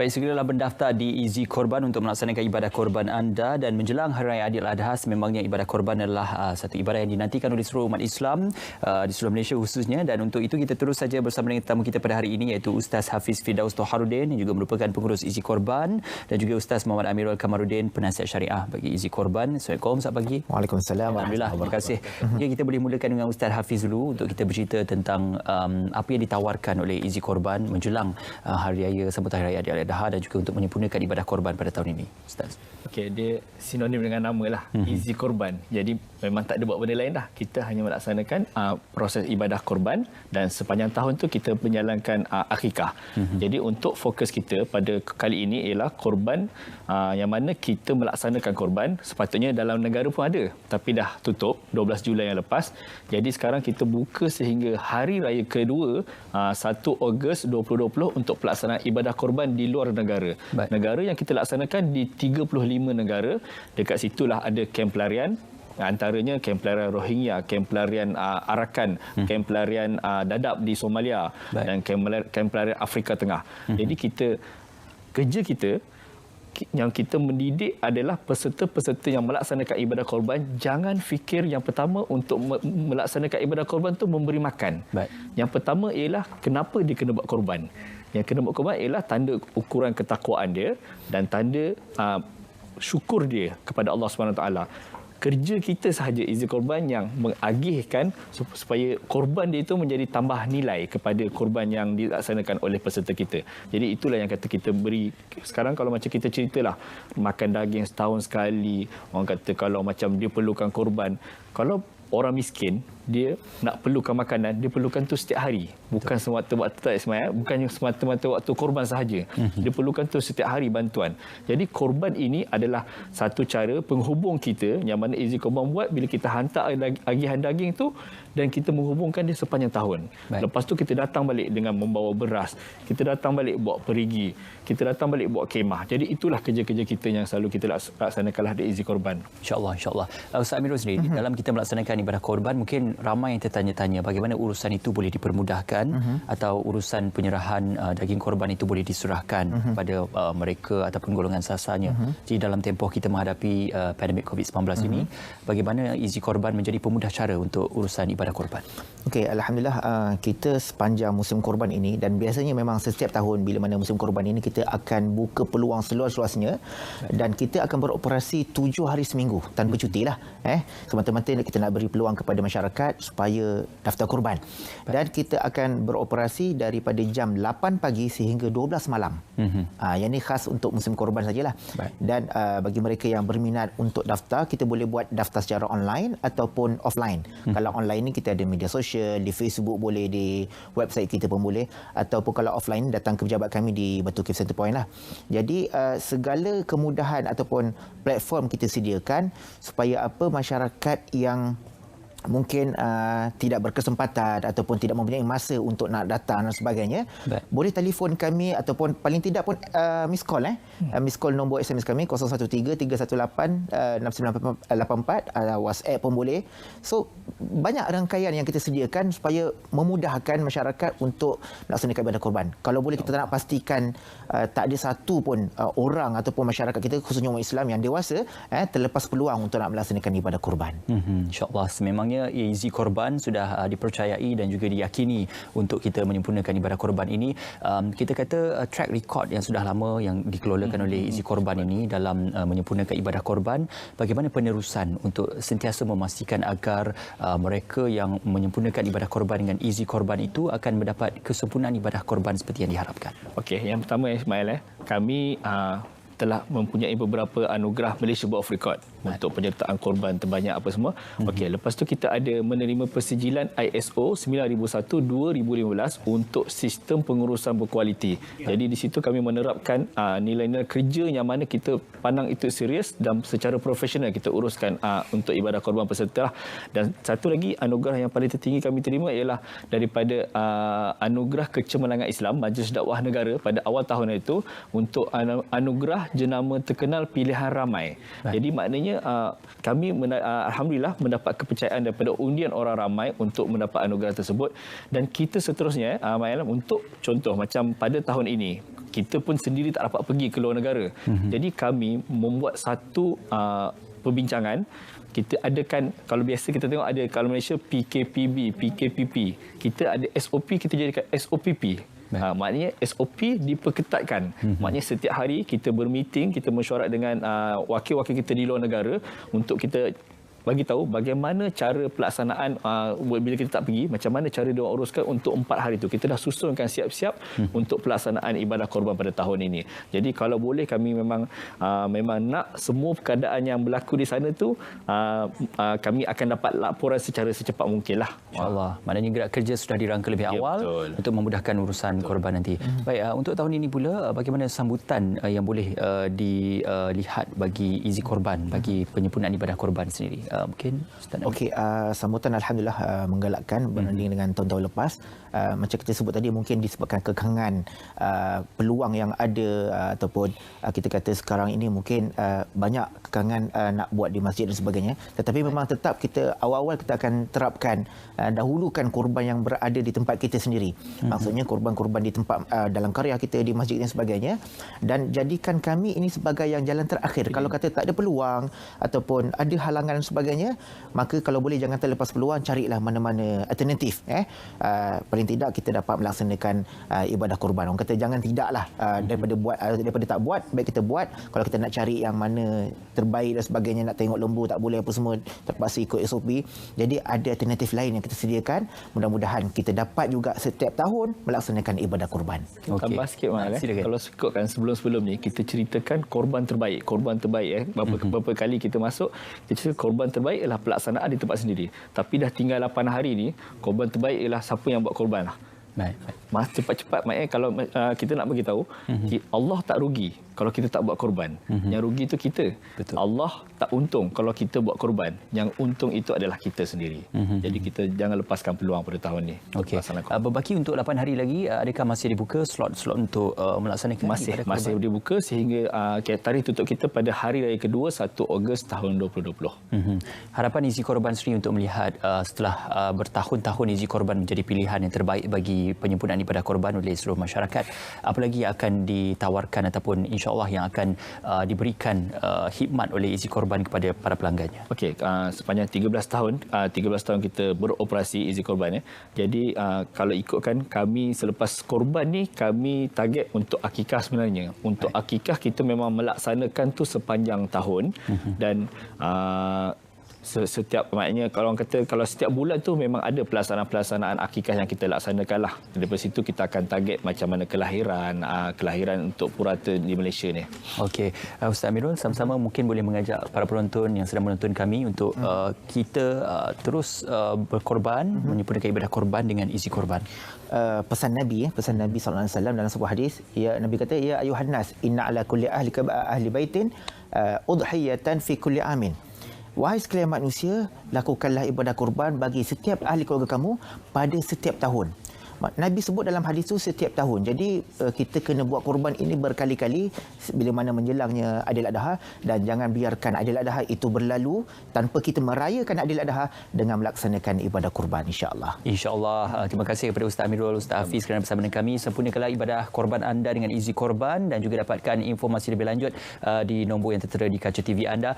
Baik, segeralah mendaftar di Easy Korban untuk melaksanakan ibadah korban anda, dan menjelang Hari Raya Aidiladha, sememangnya ibadah korban adalah satu ibadah yang dinantikan oleh seluruh umat Islam di seluruh Malaysia khususnya, dan untuk itu kita terus saja bersama dengan tetamu kita pada hari ini, iaitu Ustaz Hafiz Firdaus Toharuddin yang juga merupakan pengurus Easy Korban, dan juga Ustaz Muhammad Amirul Kamaruddin, penasihat syariah bagi Easy Korban. Assalamualaikum, selamat pagi. Waalaikumsalam. Alhamdulillah, terima kasih. Mungkin kita boleh mulakan dengan Ustaz Hafiz dulu untuk kita bercerita tentang apa yang ditawarkan oleh Easy Korban menjelang Hari Raya sambutan Hari Raya Aidiladha dan juga untuk menyempurnakan ibadah korban pada tahun ini, Ustaz. Okey, dia sinonim dengan nama lah, Easy Korban. Jadi memang tak ada buat benda lain dah. Kita hanya melaksanakan proses ibadah korban, dan sepanjang tahun tu kita menjalankan akikah. Jadi untuk fokus kita pada kali ini ialah korban yang mana kita melaksanakan korban. Sepatutnya dalam negara pun ada, tapi dah tutup 12 Julai yang lepas. Jadi sekarang kita buka sehingga hari raya kedua 1 Ogos 2020 untuk pelaksanaan ibadah korban di luar negara. Baik. Negara yang kita laksanakan di 35 negara. Dekat situlah ada kem pelarian, antaranya kem pelarian Rohingya, kem pelarian Arakan, kem pelarian Dadaab di Somalia. Baik. Dan kem pelarian Afrika Tengah. Jadi kerja kita yang kita mendidik adalah peserta-peserta yang melaksanakan ibadah korban. Jangan fikir yang pertama untuk melaksanakan ibadah korban tu memberi makan. Baik. Yang pertama ialah kenapa dia kena buat korban. Yang kena buat korban ialah tanda ukuran ketakwaan dia dan tanda syukur dia kepada Allah SWT. Kerja kita sahaja Easy Korban yang mengagihkan supaya korban dia itu menjadi tambah nilai kepada korban yang dilaksanakan oleh peserta kita. Jadi itulah yang kata kita beri. Sekarang kalau macam kita ceritalah, makan daging setahun sekali, orang kata kalau macam dia perlukan korban. Kalau orang miskin, dia nak perlukan makanan, dia perlukan tu setiap hari. Bukan semata-mata tak Ismail, bukan semata-mata waktu korban sahaja. Dia perlukan tu setiap hari bantuan. Jadi korban ini adalah satu cara penghubung kita yang mana Easy Korban buat bila kita hantar agihan daging tu, dan kita menghubungkan dia sepanjang tahun. Baik. Lepas tu kita datang balik dengan membawa beras, kita datang balik bawa perigi, kita datang balik bawa kemah. Jadi itulah kerja-kerja kita yang selalu kita laksanakanlah di Easy Korban. InsyaAllah, insyaAllah. Ustaz Amirul sendiri, dalam kita melaksanakan ibadah korban, mungkin ramai yang tertanya-tanya bagaimana urusan itu boleh dipermudahkan atau urusan penyerahan daging korban itu boleh diserahkan kepada mereka ataupun golongan sasarnya. Jadi dalam tempoh kita menghadapi pandemik COVID-19 ini, bagaimana Easy Korban menjadi pemudah cara untuk urusan ibadah korban? Okey, alhamdulillah kita sepanjang musim korban ini, dan biasanya memang setiap tahun bila mana musim korban ini kita akan buka peluang seluas-luasnya, dan kita akan beroperasi 7 hari seminggu tanpa cuti lah. Semata-mata kita nak beri peluang kepada masyarakat supaya daftar korban. Dan kita akan beroperasi daripada jam 8 pagi sehingga 12 malam. Yang ini khas untuk musim korban sajalah. Dan bagi mereka yang berminat untuk daftar, kita boleh buat daftar secara online ataupun offline. Kalau online ni kita ada media sosial, di Facebook boleh, di website kita pun boleh, ataupun kalau offline datang ke pejabat kami di Batu Cave Center Point lah. Jadi segala kemudahan ataupun platform kita sediakan supaya masyarakat yang mungkin tidak berkesempatan ataupun tidak mempunyai masa untuk nak datang dan sebagainya, boleh telefon kami ataupun paling tidak pun miss call miss call nombor SMS kami 013-318-6984, WhatsApp pun boleh. So banyak rangkaian yang kita sediakan supaya memudahkan masyarakat untuk melaksanakan ibadah korban. Kalau boleh kita nak pastikan tak ada satu pun orang ataupun masyarakat kita khususnya umat Islam yang dewasa terlepas peluang untuk nak melaksanakan ibadah korban. InsyaAllah, sememangnya Easy Korban sudah dipercayai dan juga diyakini untuk kita menyempurnakan ibadah korban ini. Kita kata track record yang sudah lama yang dikelolakan oleh Easy Korban ini dalam menyempurnakan ibadah korban. Bagaimana penerusan untuk sentiasa memastikan agar mereka yang menyempurnakan ibadah korban dengan Easy Korban itu akan mendapat kesempurnaan ibadah korban seperti yang diharapkan? Okey, yang pertama Ismail, kami telah mempunyai beberapa anugerah Malaysia Book of Record untuk penyertaan korban terbanyak apa semua. Okey, lepas tu kita ada menerima persijilan ISO 9001-2015 untuk sistem pengurusan berkualiti. Jadi di situ kami menerapkan nilai-nilai kerja yang mana kita pandang itu serius dan secara profesional kita uruskan untuk ibadah korban peserta. Dan satu lagi anugerah yang paling tertinggi kami terima ialah daripada anugerah Kecemerlangan Islam Majlis Dakwah Negara pada awal tahun itu untuk anugerah jenama terkenal pilihan ramai. Jadi maknanya kami alhamdulillah mendapat kepercayaan daripada undian orang ramai untuk mendapat anugerah tersebut, dan kita seterusnya untuk contoh macam pada tahun ini kita pun sendiri tak dapat pergi ke luar negara. Jadi kami membuat satu perbincangan. Kita adakan, kalau biasa kita tengok ada, kalau Malaysia PKPB, PKPP. Kita ada SOP, kita jadikan SOPP. Maknanya SOP diperketatkan. Maknanya setiap hari kita bermeeting, kita mesyuarat dengan wakil-wakil kita di luar negara untuk kita bagi tahu bagaimana cara pelaksanaan bila kita tak pergi, macam mana cara dia uruskan untuk 4 hari itu. Kita dah susunkan siap-siap untuk pelaksanaan ibadah korban pada tahun ini. Jadi kalau boleh kami memang nak semua keadaan yang berlaku di sana tu kami akan dapat laporan secara secepat mungkin lah. InsyaAllah. Maknanya gerak kerja sudah dirangka lebih awal untuk memudahkan urusan korban nanti. Baik, untuk tahun ini pula bagaimana sambutan yang boleh dilihat bagi izi korban, bagi penyempurnaan ibadah korban sendiri? Mungkin Ustaz. Okey, sambutan alhamdulillah menggalakkan berbanding dengan tahun-tahun lepas. Macam kita sebut tadi, mungkin disebabkan kekangan peluang yang ada ataupun kita kata sekarang ini mungkin banyak kekangan nak buat di masjid dan sebagainya. Tetapi memang tetap kita awal-awal kita akan terapkan dahulukan korban yang berada di tempat kita sendiri. Maksudnya korban-korban di tempat dalam karya kita, di masjid dan sebagainya, dan jadikan kami ini sebagai yang jalan terakhir. Kalau kata tak ada peluang ataupun ada halangan dan sebagainya, maka kalau boleh jangan terlepas peluang, carilah mana-mana alternatif. Paling tidak kita dapat melaksanakan ibadah korban. Orang kata jangan tidaklah, daripada tak buat, baik kita buat. Kalau kita nak cari yang mana terbaik dan sebagainya, nak tengok lembu tak boleh apa semua, terpaksa ikut SOP. Jadi ada alternatif lain yang kita sediakan. Mudah-mudahan kita dapat juga setiap tahun melaksanakan ibadah korban. Tambah sikit Mal, kalau ikutkan sebelum-sebelum ni kita ceritakan korban terbaik. Berapa kali kita masuk, kita cerita korban terbaik ialah pelaksanaan di tempat sendiri. Tapi dah tinggal 8 hari ni, korban terbaik ialah siapa yang buat korban lah. Mas cepat-cepat, maknanya kalau kita nak bagi tahu, Allah tak rugi kalau kita tak buat korban. Yang rugi itu kita. Betul. Allah tak untung kalau kita buat korban. Yang untung itu adalah kita sendiri. Jadi kita jangan lepaskan peluang pada tahun ni. Okey. Berbaki untuk 8 hari lagi, adakah masih dibuka slot-slot untuk melaksanakan masih dibuka sehingga tarikh tutup kita pada hari raya kedua 1 Ogos tahun 2020. Harapan izi korban sendiri untuk melihat setelah bertahun-tahun izi korban menjadi pilihan yang terbaik bagi penyempurnaan ibadah korban oleh seluruh masyarakat. Apa lagi akan ditawarkan ataupun insya-Allah yang akan diberikan khidmat oleh izi korban kepada para pelanggannya? Okey, sepanjang 13 tahun kita beroperasi izi korban. Jadi kalau ikutkan kami selepas korban ni, kami target untuk akikah sebenarnya. Untuk akikah kita memang melaksanakan tu sepanjang tahun dan setiap, maknanya kalau orang kata kalau setiap bulan tu memang ada pelaksanaan akikah yang kita laksanakan lah. Daripada situ kita akan target macam mana kelahiran untuk purata di Malaysia ni. Okey, Ustaz Amirul, sama-sama mungkin boleh mengajak para penonton yang sedang menonton kami untuk kita terus berkorban, menyempurnakan ibadah korban dengan isi korban. Pesan Nabi sallallahu alaihi wasallam dalam sebuah hadis, Nabi kata, ya ayuhan nas inna ala kulli ahli baitin udhiyatan fi kulli amin. Wahai sekalian manusia, lakukanlah ibadah korban bagi setiap ahli keluarga kamu pada setiap tahun. Nabi sebut dalam hadis itu setiap tahun. Jadi kita kena buat korban ini berkali-kali bila mana menjelangnya Aidil Adha, dan jangan biarkan Aidil Adha itu berlalu tanpa kita merayakan Aidil Adha dengan melaksanakan ibadah korban, insya-Allah. Insya-Allah. Terima kasih kepada Ustaz Amirul, Ustaz Hafiz kerana bersama dengan kami. Sempurnakanlah ibadah korban anda dengan izi korban dan juga dapatkan informasi lebih lanjut di nombor yang tertera di kaca TV anda.